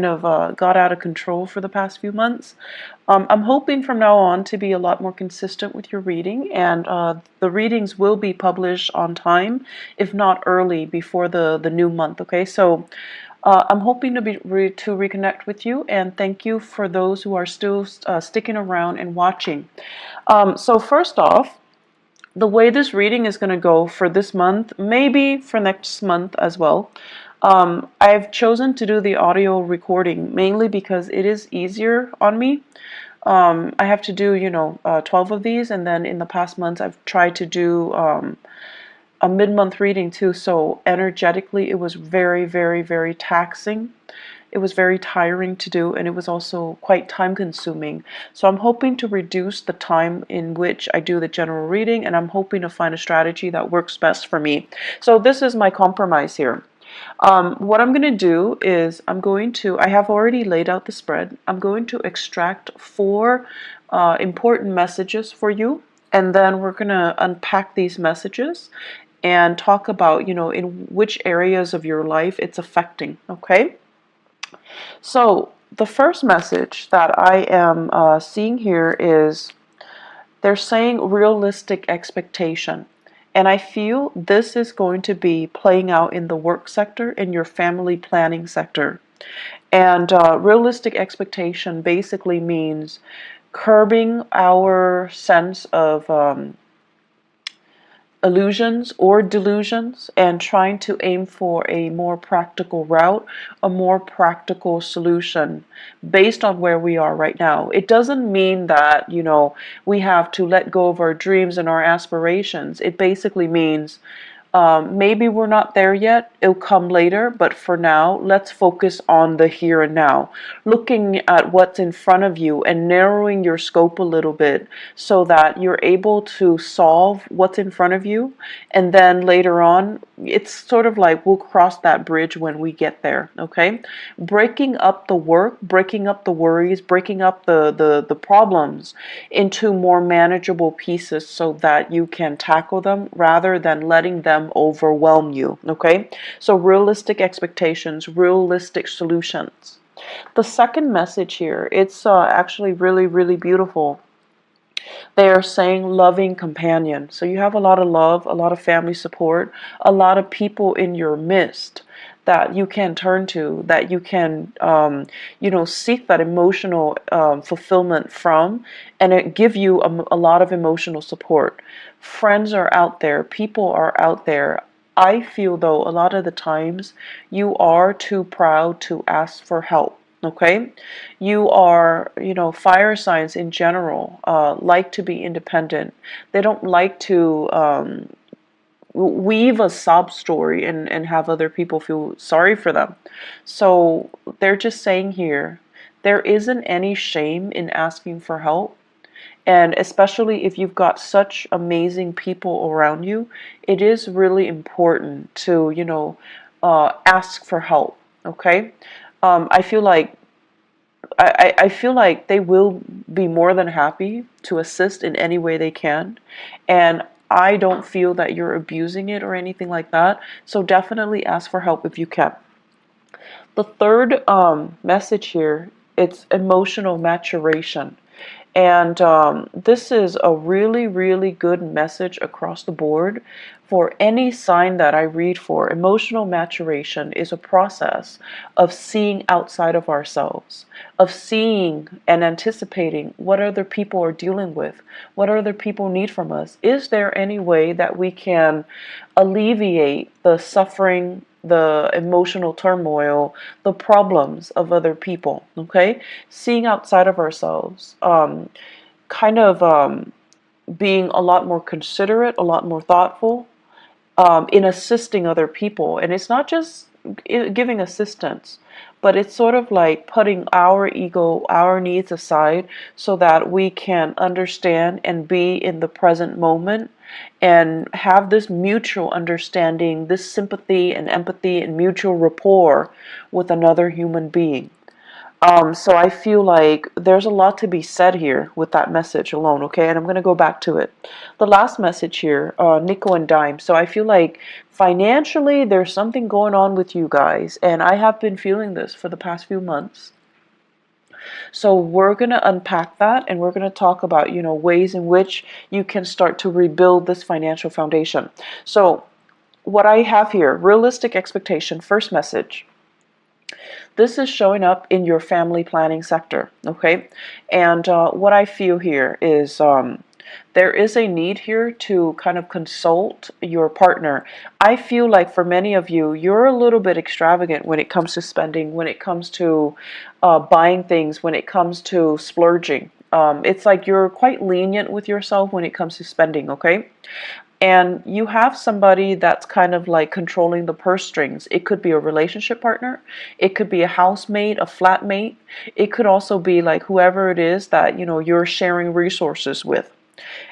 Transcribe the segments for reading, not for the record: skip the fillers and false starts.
got out of control for the past few months. I'm hoping from now on to be a lot more consistent with your reading, and the readings will be published on time, if not early, before the new month. Okay, so I'm hoping to to reconnect with you, and thank you for those who are still sticking around and watching. So first off, the way this reading is going to go for this month, maybe for next month as well. I've chosen to do the audio recording mainly because it is easier on me. I have to do, 12 of these, and then in the past months I've tried to do a mid-month reading too, so energetically it was very, very, very taxing. It was very tiring to do, and it was also quite time consuming. So I'm hoping to reduce the time in which I do the general reading, and I'm hoping to find a strategy that works best for me. So this is my compromise here. What I'm going to do is I have already laid out the spread. I'm going to extract four important messages for you, and then we're going to unpack these messages and talk about, in which areas of your life it's affecting, okay? So the first message that I am seeing here is they're saying realistic expectation. And I feel this is going to be playing out in the work sector, in your family planning sector. And realistic expectation basically means curbing our sense of illusions or delusions and trying to aim for a more practical route, a more practical solution based on where we are right now. It doesn't mean that, we have to let go of our dreams and our aspirations. It basically means maybe we're not there yet, it'll come later, but for now, let's focus on the here and now. Looking at what's in front of you and narrowing your scope a little bit so that you're able to solve what's in front of you. And then later on, it's sort of like we'll cross that bridge when we get there, okay? Breaking up the work, breaking up the worries, breaking up the problems into more manageable pieces so that you can tackle them rather than letting them overwhelm you, okay? So realistic expectations, realistic solutions. The second message here, it's actually really, really beautiful. They are saying loving companion. So you have a lot of love, a lot of family support, a lot of people in your midst that you can turn to, that you can, seek that emotional fulfillment from, and it give you a lot of emotional support. Friends are out there, people are out there. I feel though a lot of the times you are too proud to ask for help. Okay, you are, fire signs in general like to be independent. They don't like to weave a sob story and have other people feel sorry for them. So they're just saying here, there isn't any shame in asking for help. And especially if you've got such amazing people around you, it is really important to, ask for help. Okay. I feel like I feel like they will be more than happy to assist in any way they can. And I don't feel that you're abusing it or anything like that. So definitely ask for help if you can. The third message here, it's emotional maturation. And this is a really, really good message across the board for any sign that I read for. Emotional maturation is a process of seeing outside of ourselves, of seeing and anticipating what other people are dealing with, what other people need from us. Is there any way that we can alleviate the suffering, the emotional turmoil, the problems of other people, okay? Seeing outside of ourselves, kind of being a lot more considerate, a lot more thoughtful in assisting other people. And it's not just giving assistance, but it's sort of like putting our ego, our needs aside so that we can understand and be in the present moment and have this mutual understanding, this sympathy and empathy and mutual rapport with another human being. So I feel like there's a lot to be said here with that message alone, okay? And I'm going to go back to it. The last message here, nickel and dime. So I feel like financially there's something going on with you guys, and I have been feeling this for the past few months. So we're going to unpack that, and we're going to talk about, ways in which you can start to rebuild this financial foundation. So what I have here, realistic expectation, first message. This is showing up in your family planning sector, okay? And what I feel here is there is a need here to kind of consult your partner. I feel like for many of you, you're a little bit extravagant when it comes to spending, when it comes to buying things, when it comes to splurging. It's like you're quite lenient with yourself when it comes to spending, okay? And you have somebody that's kind of like controlling the purse strings. It could be a relationship partner, it could be a housemate, a flatmate, it could also be like whoever it is that you're sharing resources with.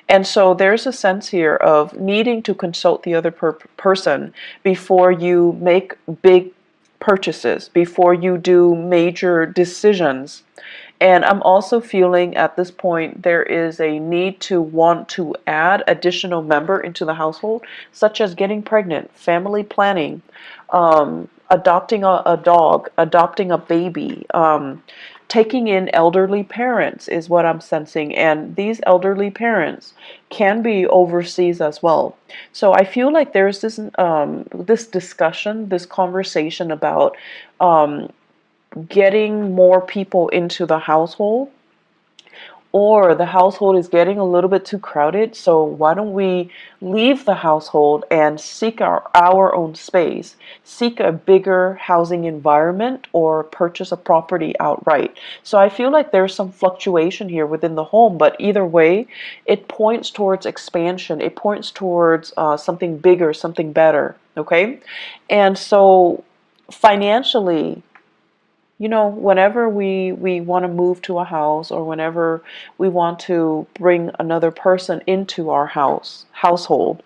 And so there's a sense here of needing to consult the other person before you make big purchases, before you do major decisions. And I'm also feeling at this point there is a need to want to add additional member into the household, such as getting pregnant, family planning, adopting a dog, adopting a baby, taking in elderly parents is what I'm sensing. And these elderly parents can be overseas as well. So I feel like there's this discussion, this conversation about getting more people into the household, or the household is getting a little bit too crowded, so why don't we leave the household and seek our own space, seek a bigger housing environment, or purchase a property outright. So I feel like there's some fluctuation here within the home, but either way, it points towards expansion, it points towards something bigger, something better, okay? And so financially, whenever we want to move to a house, or whenever we want to bring another person into our household,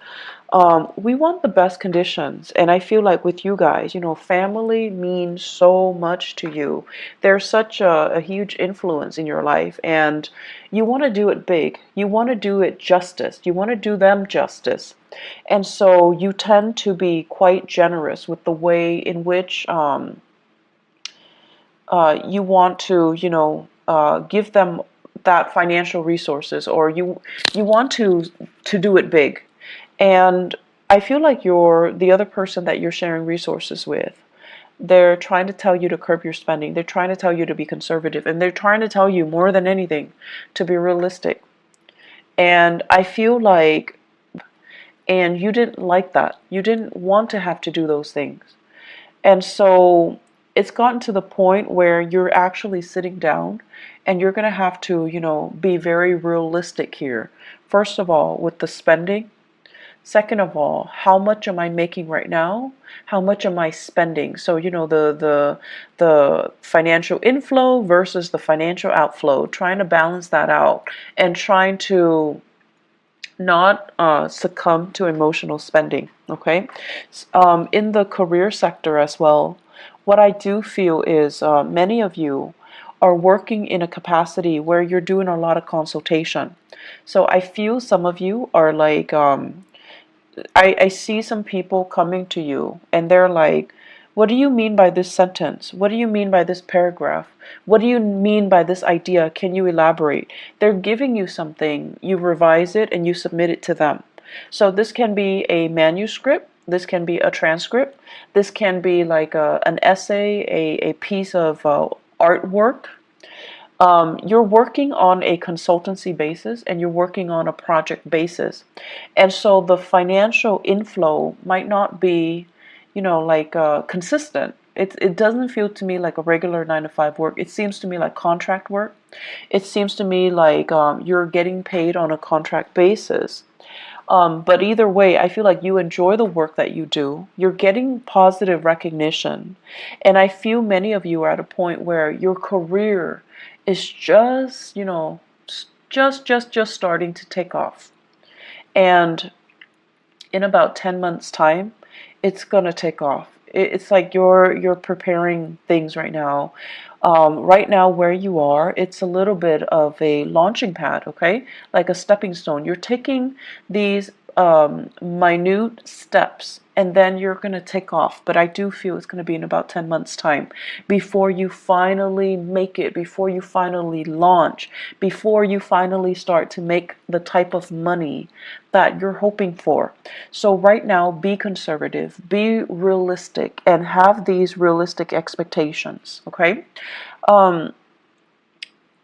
we want the best conditions. And I feel like with you guys, family means so much to you. There's such a huge influence in your life, and you want to do it big. You want to do it justice. You want to do them justice. And so you tend to be quite generous with the way in which you want to, give them that financial resources, or you want to do it big. And I feel like the other person that you're sharing resources with, they're trying to tell you to curb your spending. They're trying to tell you to be conservative, and they're trying to tell you more than anything to be realistic. And I feel like, and you didn't like that. You didn't want to have to do those things. And so it's gotten to the point where you're actually sitting down and you're going to have to, be very realistic here. First of all, with the spending. Second of all, how much am I making right now? How much am I spending? So, the financial inflow versus the financial outflow, trying to balance that out and trying to not succumb to emotional spending, okay? In the career sector as well, what I do feel is many of you are working in a capacity where you're doing a lot of consultation. So I feel some of you are like, I see some people coming to you and they're like, what do you mean by this sentence? What do you mean by this paragraph? What do you mean by this idea? Can you elaborate? They're giving you something, you revise it, and you submit it to them. So this can be a manuscript, this can be a transcript, this can be like an essay, a piece of artwork. You're working on a consultancy basis and you're working on a project basis. And so the financial inflow might not be, like consistent. It doesn't feel to me like a regular 9 to 5 work. It seems to me like contract work. It seems to me like you're getting paid on a contract basis. But either way, I feel like you enjoy the work that you do. You're getting positive recognition. And I feel many of you are at a point where your career is just, just starting to take off. And in about 10 months' time, it's going to take off. It's like you're preparing things right now. Right now, where you are, it's a little bit of a launching pad, okay? Like a stepping stone. You're taking these minute steps and then you're going to take off. But I do feel it's going to be in about 10 months' time before you finally make it, before you finally launch, before you finally start to make the type of money that you're hoping for. So right now, be conservative, be realistic, and have these realistic expectations, okay? Um,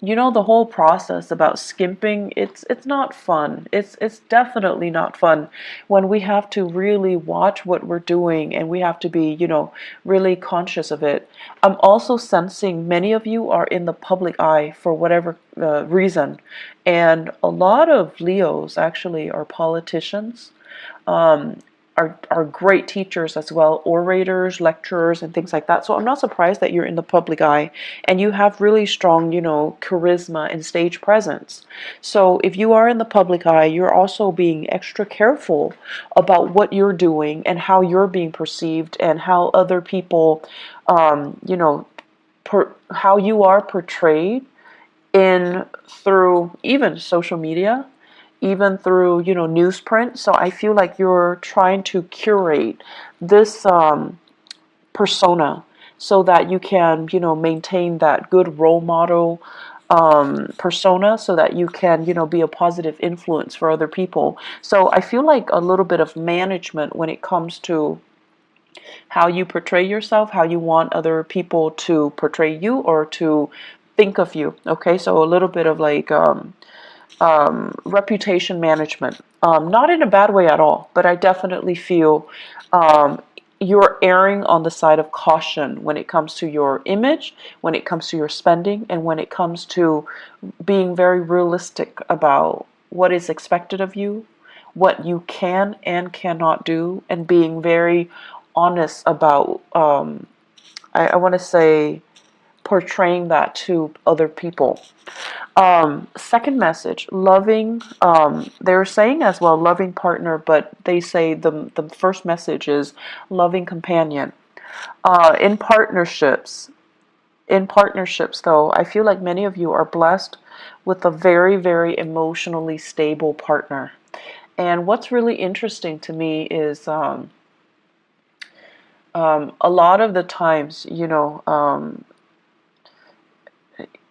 you know, the whole process about skimping, it's not fun. It's definitely not fun when we have to really watch what we're doing and we have to be, you know, really conscious of it. I'm also sensing many of you are in the public eye for whatever reason, and a lot of Leos actually are politicians, um, are great teachers as well, orators, lecturers, and things like that. So I'm not surprised that you're in the public eye and you have really strong, you know, charisma and stage presence. So if you are in the public eye, you're also being extra careful about what you're doing and how you're being perceived and how other people, you know, how you are portrayed in through even social media, even through, you know, newsprint. So I feel like you're trying to curate this persona so that you can, you know, maintain that good role model persona, so that you can, you know, be a positive influence for other people. So I feel like a little bit of management when it comes to how you portray yourself, how you want other people to portray you or to think of you. Okay, so a little bit of like reputation management. Not in a bad way at all, but I definitely feel you're erring on the side of caution when it comes to your image, when it comes to your spending, and when it comes to being very realistic about what is expected of you, what you can and cannot do, and being very honest about, I want to say, portraying that to other people. Second message, loving, they're saying as well loving partner, but they say the first message is loving companion. In partnerships, though, I feel like many of you are blessed with a very, very emotionally stable partner. And what's really interesting to me is a lot of the times, you know,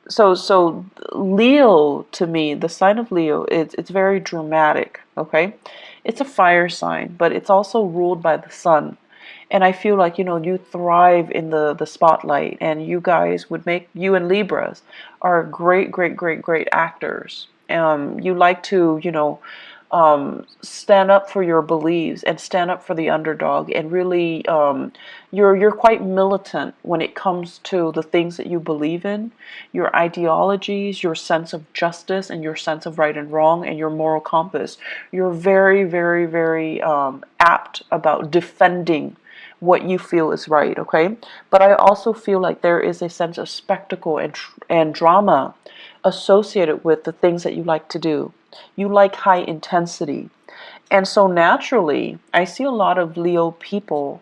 so Leo, to me, the sign of Leo, it's very dramatic, okay? It's a fire sign, but it's also ruled by the sun. And I feel like, you know, you thrive in the spotlight, and you guys would make, you and Libras are great, great, great, great actors. You like to, you know, stand up for your beliefs and stand up for the underdog, and really, you're quite militant when it comes to the things that you believe in, your ideologies, your sense of justice, and your sense of right and wrong, and your moral compass. You're very, very, very apt about defending what you feel is right, okay? But I also feel like there is a sense of spectacle and drama associated with the things that you like to do. You like high intensity. And so naturally, I see a lot of Leo people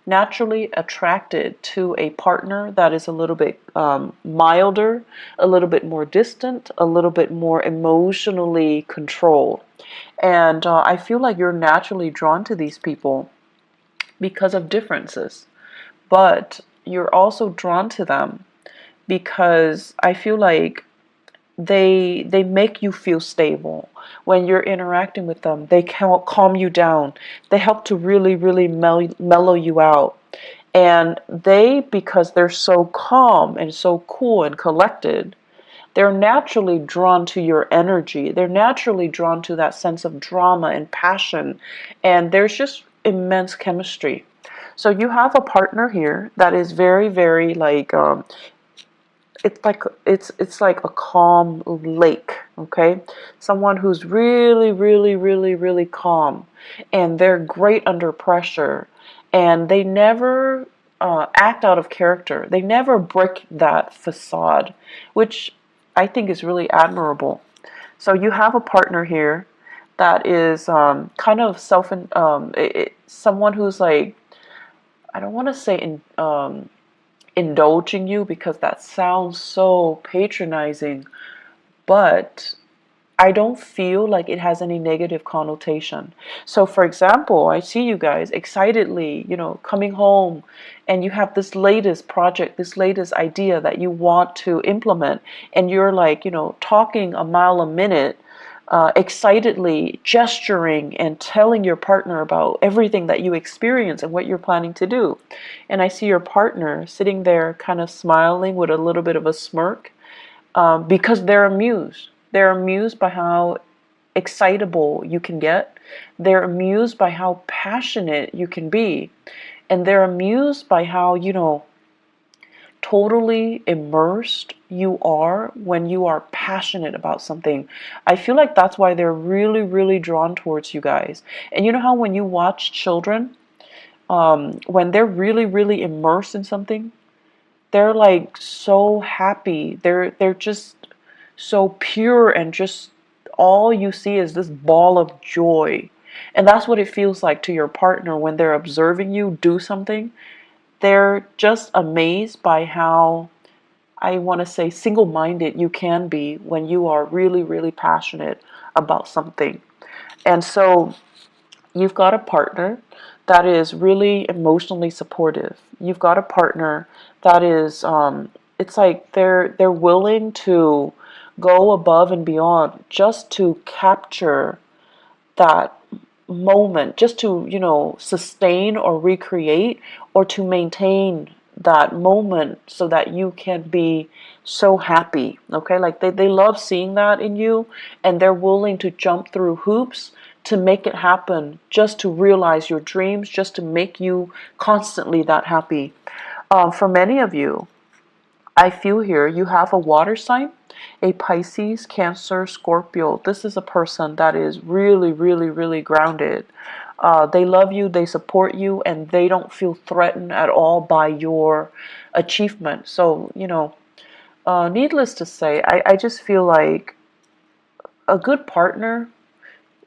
naturally attracted to a partner that is a little bit milder, a little bit more distant, a little bit more emotionally controlled. And I feel like you're naturally drawn to these people because of differences. But you're also drawn to them because I feel like they make you feel stable when you're interacting with them. They calm you down. They help to really, really mellow you out. And they, because they're so calm and so cool and collected, they're naturally drawn to your energy. They're naturally drawn to that sense of drama and passion. And there's just immense chemistry. So you have a partner here that is very, very like it's like a calm lake, okay? Someone who's really, really, really, really calm, and they're great under pressure, and they never act out of character. They never break that facade, which I think is really admirable. So you have a partner here that is kind of someone who's like, I don't want to say indulging you, because that sounds so patronizing, but I don't feel like it has any negative connotation. So, for example, I see you guys excitedly, coming home, and you have this latest project, this latest idea that you want to implement, and you're like, talking a mile a minute, excitedly gesturing and telling your partner about everything that you experience and what you're planning to do. And I see your partner sitting there kind of smiling with a little bit of a smirk, because they're amused. They're amused by how excitable you can get. They're amused by how passionate you can be. And they're amused by how, totally immersed you are when you are passionate about something. I feel like that's why they're really, really drawn towards you guys. And you know how when you watch children, when they're really, really immersed in something, they're like so happy. They're just so pure, and just all you see is this ball of joy. And that's what it feels like to your partner when they're observing you do something. They're just amazed by how, I want to say, single-minded you can be when you are really, really passionate about something. And so you've got a partner that is really emotionally supportive. You've got a partner that is, it's like they're willing to go above and beyond just to capture that moment, just to, sustain or recreate, or to maintain that moment so that you can be so happy. Okay, like they love seeing that in you, and they're willing to jump through hoops to make it happen, just to realize your dreams, just to make you constantly that happy. For many of you, I feel here you have a water sign, a Pisces, Cancer, Scorpio. This is a person that is really, really, really grounded. They love you, they support you, and they don't feel threatened at all by your achievement. So, needless to say, I just feel like a good partner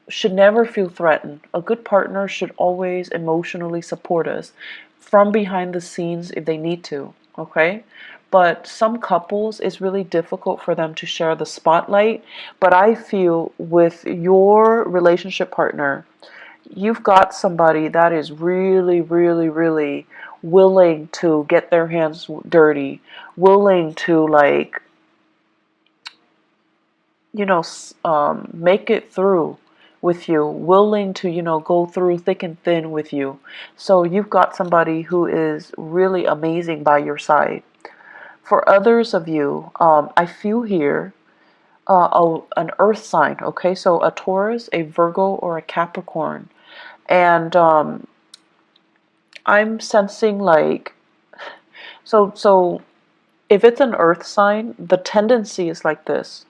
should never feel threatened. A good partner should always emotionally support us from behind the scenes if they need to, okay? But some couples, it's really difficult for them to share the spotlight. But I feel with your relationship partner, you've got somebody that is really, really, really willing to get their hands dirty, willing to, like, make it through with you, willing to, go through thick and thin with you. So you've got somebody who is really amazing by your side. For others of you, I feel here an earth sign, okay? So a Taurus, a Virgo, or a Capricorn. And I'm sensing like, so if it's an earth sign, the tendency is like this.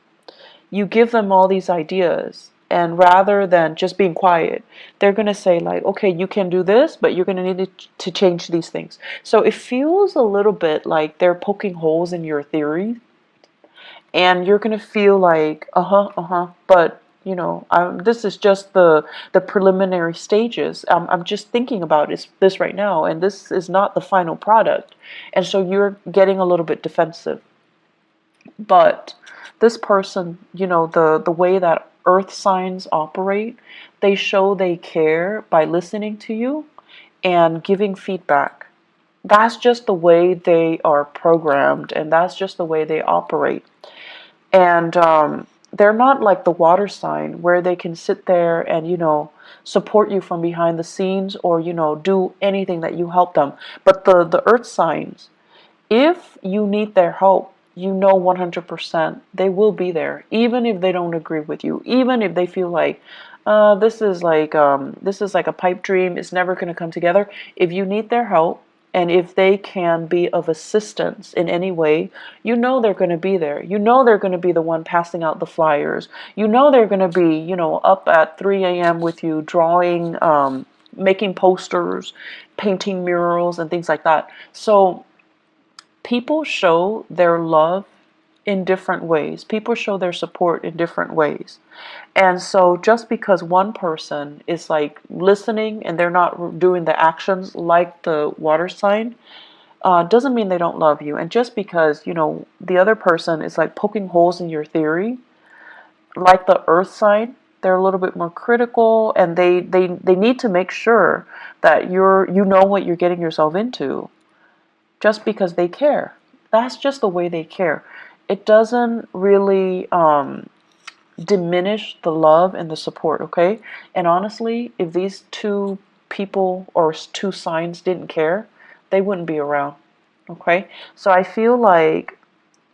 You give them all these ideas, and rather than just being quiet, they're going to say like, okay, you can do this, but you're going to need to change these things. So it feels a little bit like they're poking holes in your theory, and you're going to feel like, but this is just the preliminary stages. I'm just thinking about this right now, and this is not the final product. And so you're getting a little bit defensive. But this person, the way that earth signs operate, they show they care by listening to you and giving feedback. That's just the way they are programmed, and that's just the way they operate. And they're not like the water sign where they can sit there and, support you from behind the scenes, or, do anything that you help them. But the earth signs, if you need their help, 100% they will be there, even if they don't agree with you, even if they feel like this is like a pipe dream, it's never going to come together. If you need their help, and if they can be of assistance in any way, they're going to be there. They're going to be the one passing out the flyers. They're going to be, up at 3 a.m. with you, drawing, making posters, painting murals, and things like that. So people show their love in different ways. People show their support in different ways. And so just because one person is like listening and they're not doing the actions like the water sign, doesn't mean they don't love you. And just because, the other person is like poking holes in your theory, like the earth sign, they're a little bit more critical, and they need to make sure that you know what you're getting yourself into, just because they care. That's just the way they care. It doesn't really diminish the love and the support, okay? And honestly, if these two people or two signs didn't care, they wouldn't be around, okay? So I feel like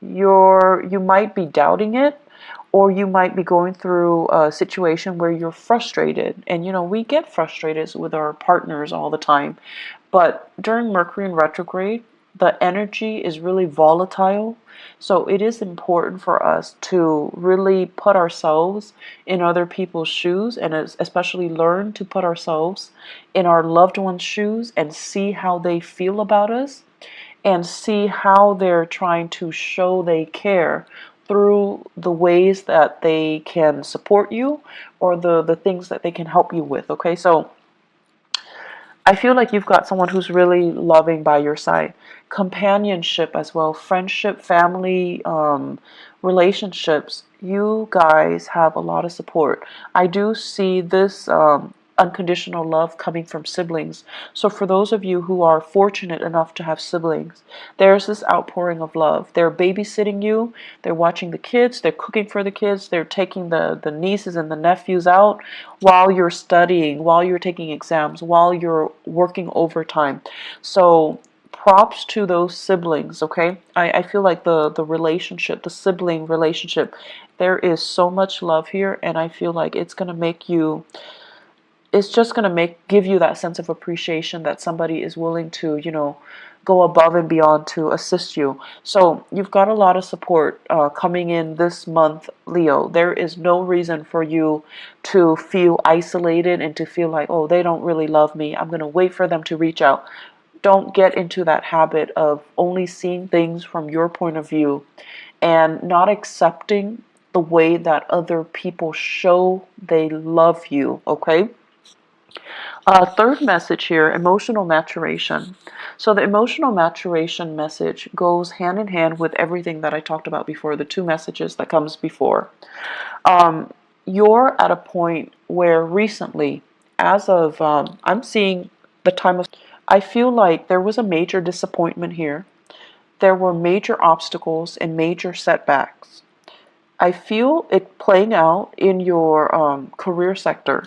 you might be doubting it, or you might be going through a situation where you're frustrated. And we get frustrated with our partners all the time. But during Mercury in retrograde, the energy is really volatile. So it is important for us to really put ourselves in other people's shoes, and especially learn to put ourselves in our loved ones' shoes and see how they feel about us, and see how they're trying to show they care through the ways that they can support you, or the things that they can help you with. Okay, so I feel like you've got someone who's really loving by your side. Companionship as well, friendship, family, relationships. You guys have a lot of support. I do see this unconditional love coming from siblings. So for those of you who are fortunate enough to have siblings, there's this outpouring of love. They're babysitting you, they're watching the kids, they're cooking for the kids, they're taking the nieces and the nephews out while you're studying, while you're taking exams, while you're working overtime. So props to those siblings, okay? I feel like the relationship, the sibling relationship, there is so much love here, and I feel like it's just going to give you that sense of appreciation that somebody is willing to, go above and beyond to assist you. So you've got a lot of support coming in this month, Leo. There is no reason for you to feel isolated and to feel like, oh, they don't really love me, I'm going to wait for them to reach out. Don't get into that habit of only seeing things from your point of view and not accepting the way that other people show they love you, okay? Third message here, emotional maturation. So the emotional maturation message goes hand in hand with everything that I talked about before, the two messages that comes before. You're at a point where recently, as of, I'm seeing the time of, I feel like there was a major disappointment here. There were major obstacles and major setbacks. I feel it playing out in your career sector.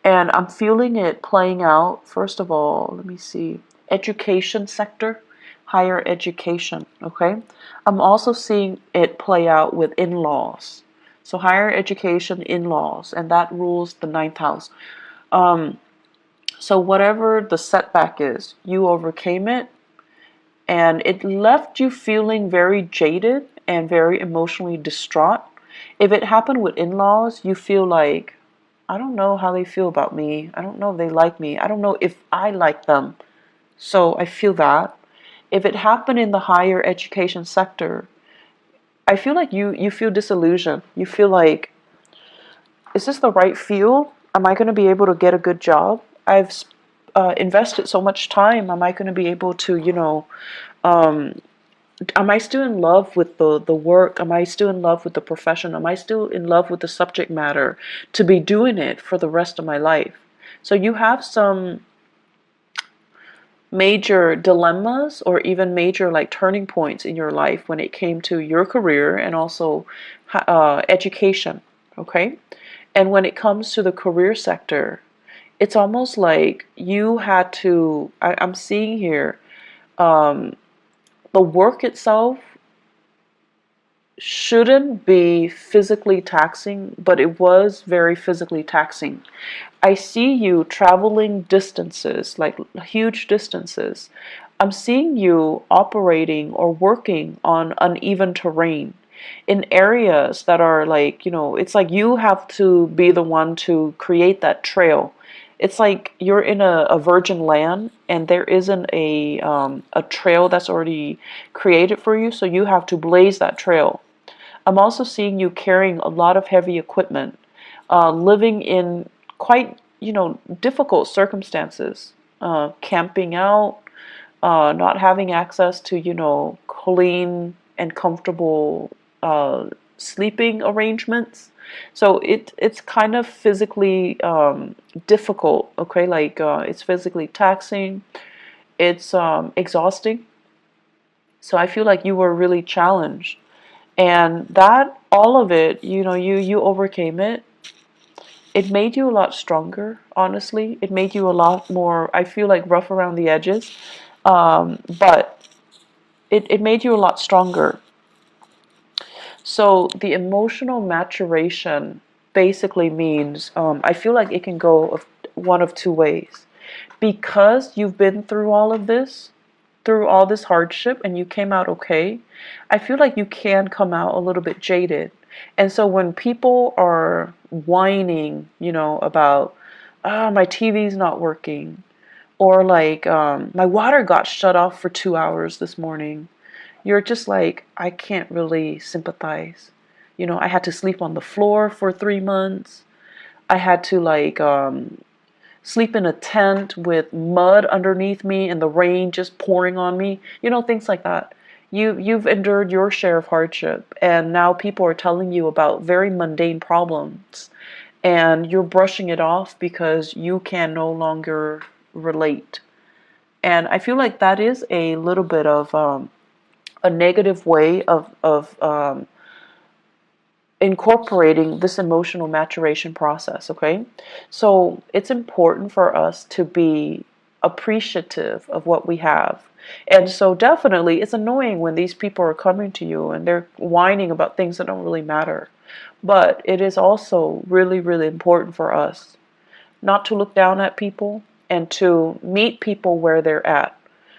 And I'm feeling it playing out, first of all, let me see, education sector, higher education, okay? I'm also seeing it play out with in-laws. So higher education, in-laws, and that rules the ninth house. So whatever the setback is, you overcame it, and it left you feeling very jaded and very emotionally distraught. If it happened with in-laws, you feel like, I don't know how they feel about me. I don't know if they like me. I don't know if I like them. So I feel that. If it happened in the higher education sector, I feel like you feel disillusioned. You feel like, is this the right field? Am I going to be able to get a good job? I've invested so much time. Am I going to be able to, am I still in love with the work? Am I still in love with the profession? Am I still in love with the subject matter to be doing it for the rest of my life? So you have some major dilemmas, or even major like turning points in your life when it came to your career and also education, okay? And when it comes to the career sector, it's almost like you had to, I'm seeing here, the work itself shouldn't be physically taxing, but it was very physically taxing. I see you traveling distances, like huge distances. I'm seeing you operating or working on uneven terrain in areas that are like, it's like you have to be the one to create that trail. It's like you're in a virgin land, and there isn't a trail that's already created for you, so you have to blaze that trail. I'm also seeing you carrying a lot of heavy equipment, living in quite, difficult circumstances, camping out, not having access to, clean and comfortable sleeping arrangements. So it's kind of physically difficult, okay? Like it's physically taxing, it's exhausting. So I feel like you were really challenged. And that, all of it, you overcame it. It made you a lot stronger, honestly. It made you a lot more, I feel like, rough around the edges. But it made you a lot stronger. So the emotional maturation basically means, I feel like it can go of one of two ways. Because you've been through all this hardship, and you came out okay, I feel like you can come out a little bit jaded. And so when people are whining, about, my TV's not working, or like, my water got shut off for 2 hours this morning, you're just like, I can't really sympathize. I had to sleep on the floor for 3 months. I had to like sleep in a tent with mud underneath me and the rain just pouring on me. Things like that. You've endured your share of hardship, and now people are telling you about very mundane problems, and you're brushing it off because you can no longer relate. And I feel like that is a little bit of a negative way of incorporating this emotional maturation process, okay? So it's important for us to be appreciative of what we have. And so definitely it's annoying when these people are coming to you and they're whining about things that don't really matter. But it is also really, really important for us not to look down at people and to meet people where they're at.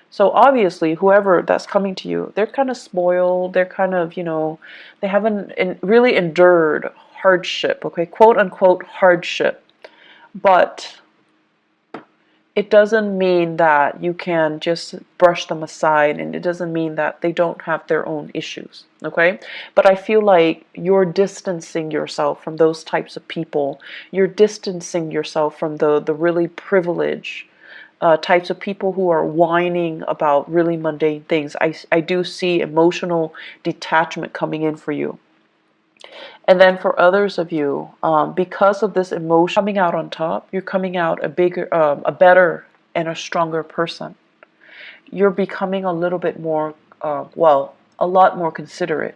So obviously, whoever that's coming to you, they're kind of spoiled. They're kind of, they haven't really endured hardship, okay, quote unquote hardship. But it doesn't mean that you can just brush them aside, and it doesn't mean that they don't have their own issues, okay? But I feel like you're distancing yourself from those types of people. You're distancing yourself from the really privileged types of people who are whining about really mundane things. I do see emotional detachment coming in for you. And then for others of you, because of this emotion coming out on top, you're coming out a bigger, a better, and a stronger person. You're becoming a little bit more, a lot more considerate.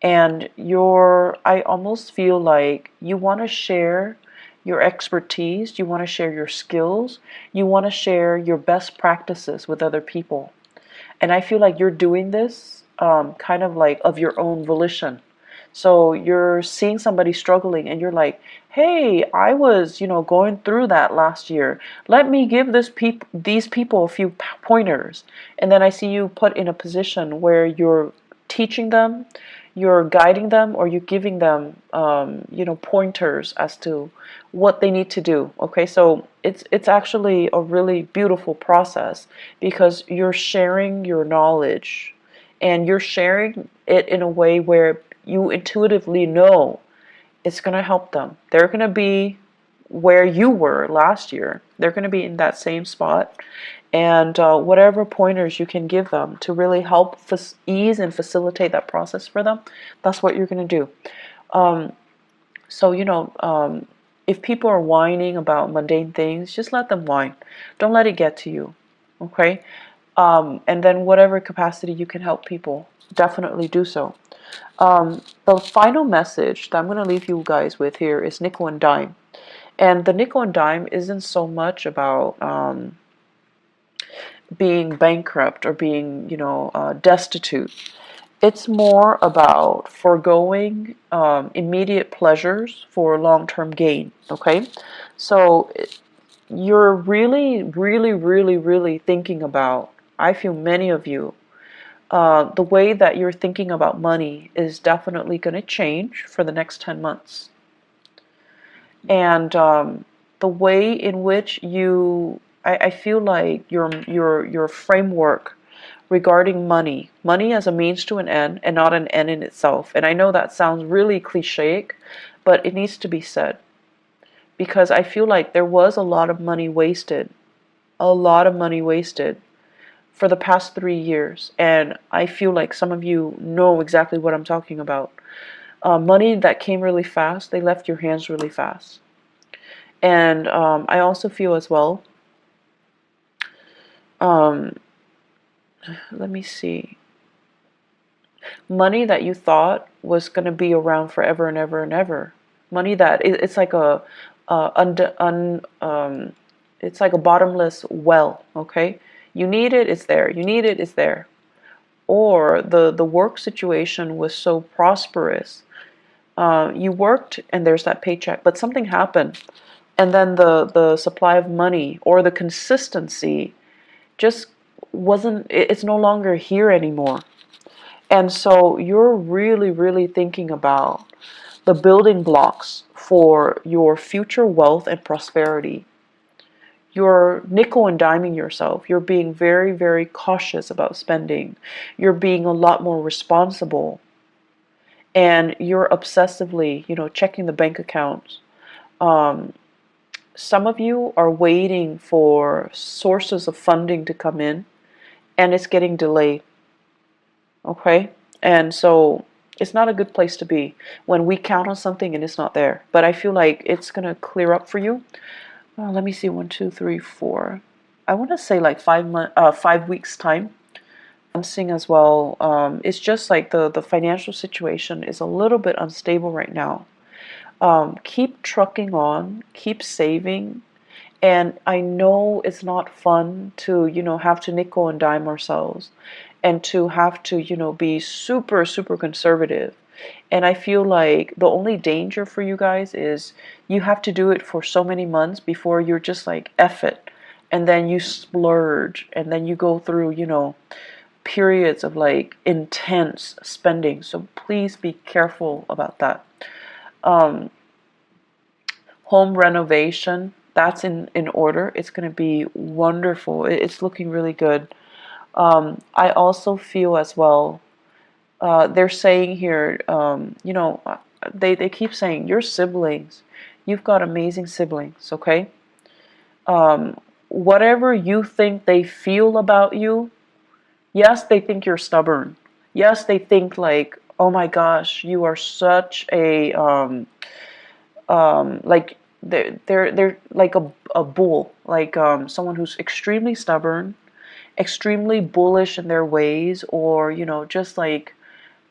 And I almost feel like you want to share your expertise, you want to share your skills, you want to share your best practices with other people. And I feel like you're doing this kind of like of your own volition. So you're seeing somebody struggling and you're like, hey, I was, going through that last year. Let me give these people a few pointers. And then I see you put in a position where you're teaching them, you're guiding them, or you're giving them, pointers as to what they need to do. Okay, so it's actually a really beautiful process because you're sharing your knowledge, and you're sharing it in a way where you intuitively know it's going to help them. They're going to be where you were last year. They're going to be in that same spot. And whatever pointers you can give them to really help ease and facilitate that process for them, that's what you're going to do. So, if people are whining about mundane things, just let them whine. Don't let it get to you. Okay? And then whatever capacity you can help people, definitely do so. The final message that I'm going to leave you guys with here is nickel and dime. And the nickel and dime isn't so much about being bankrupt or being, destitute. It's more about foregoing immediate pleasures for long-term gain, okay? So you're really, really, really, really thinking about, I feel many of you, the way that you're thinking about money is definitely going to change for the next 10 months. And the way in which I feel like your framework regarding money as a means to an end and not an end in itself. And I know that sounds really cliche, but it needs to be said. Because I feel like there was a lot of money wasted. A lot of money wasted for the past 3 years, and I feel like some of you know exactly what I'm talking about. Money that came really fast, they left your hands really fast. And I also feel as well, um, let me see, money that you thought was going to be around forever and ever and ever. Money that it's like it's like a bottomless well, okay? You need it, it's there. You need it, it's there. Or the work situation was so prosperous. You worked and there's that paycheck, but something happened. And then the supply of money or the consistency just wasn't, it's no longer here anymore. And so you're really, really thinking about the building blocks for your future wealth and prosperity. You're nickel and diming yourself. You're being very, very cautious about spending. You're being a lot more responsible. And you're obsessively, checking the bank accounts. Some of you are waiting for sources of funding to come in, and it's getting delayed. Okay? And so it's not a good place to be when we count on something and it's not there. But I feel like it's going to clear up for you. Let me see, 1, 2, 3, 4. I want to say like 5 weeks time. Seeing as well, it's just like the financial situation is a little bit unstable right now. Keep trucking on, keep saving. And I know it's not fun to, have to nickel and dime ourselves and to have to, be super, super conservative. And I feel like the only danger for you guys is you have to do it for so many months before you're just like, F it. And then you splurge and then you go through, periods of like intense spending. So please be careful about that. Home renovation, that's in order. It's going to be wonderful. It's looking really good. I also feel as well, they're saying here, they keep saying your siblings, you've got amazing siblings, okay? Whatever you think they feel about you, yes, they think you're stubborn. Yes, they think like, oh my gosh, you are such a like they're like a bull, like someone who's extremely stubborn, extremely bullish in their ways, or just like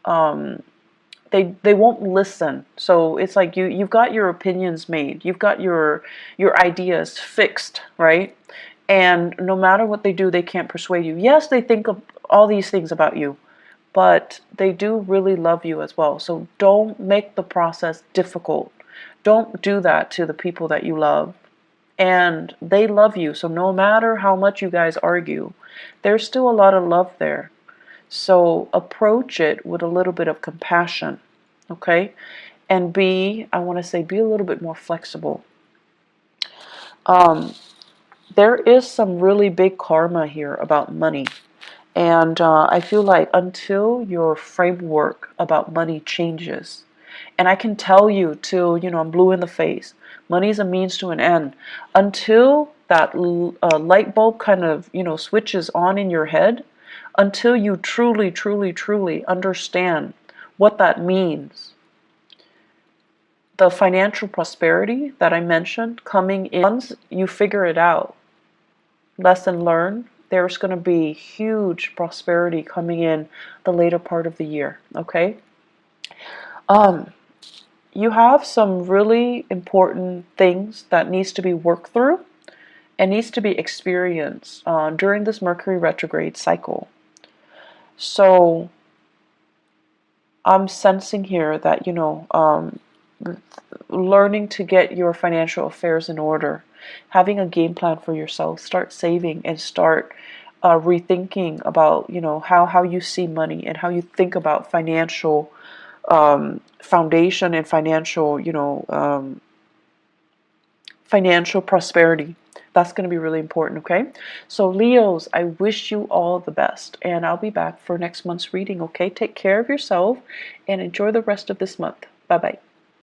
they won't listen. So it's like you've got your opinions made, you've got your ideas fixed, right? And no matter what they do, they can't persuade you. Yes, they think of all these things about you, but they do really love you as well. So don't make the process difficult. Don't do that to the people that you love. And they love you. So no matter how much you guys argue, there's still a lot of love there. So approach it with a little bit of compassion, okay? And I want to say, be a little bit more flexible. There is some really big karma here about money. And I feel like until your framework about money changes, and I can tell you till, I'm blue in the face, money is a means to an end. Until that light bulb kind of, switches on in your head, until you truly, truly, truly understand what that means. The financial prosperity that I mentioned coming in, once you figure it out, lesson learned, there's going to be huge prosperity coming in the later part of the year, okay? You have some really important things that needs to be worked through and needs to be experienced during this Mercury retrograde cycle. So I'm sensing here that, learning to get your financial affairs in order, having a game plan for yourself, start saving and start rethinking about, how you see money and how you think about financial foundation and financial, financial prosperity. That's going to be really important, okay? So Leos, I wish you all the best, and I'll be back for next month's reading, okay? Take care of yourself and enjoy the rest of this month. Bye-bye.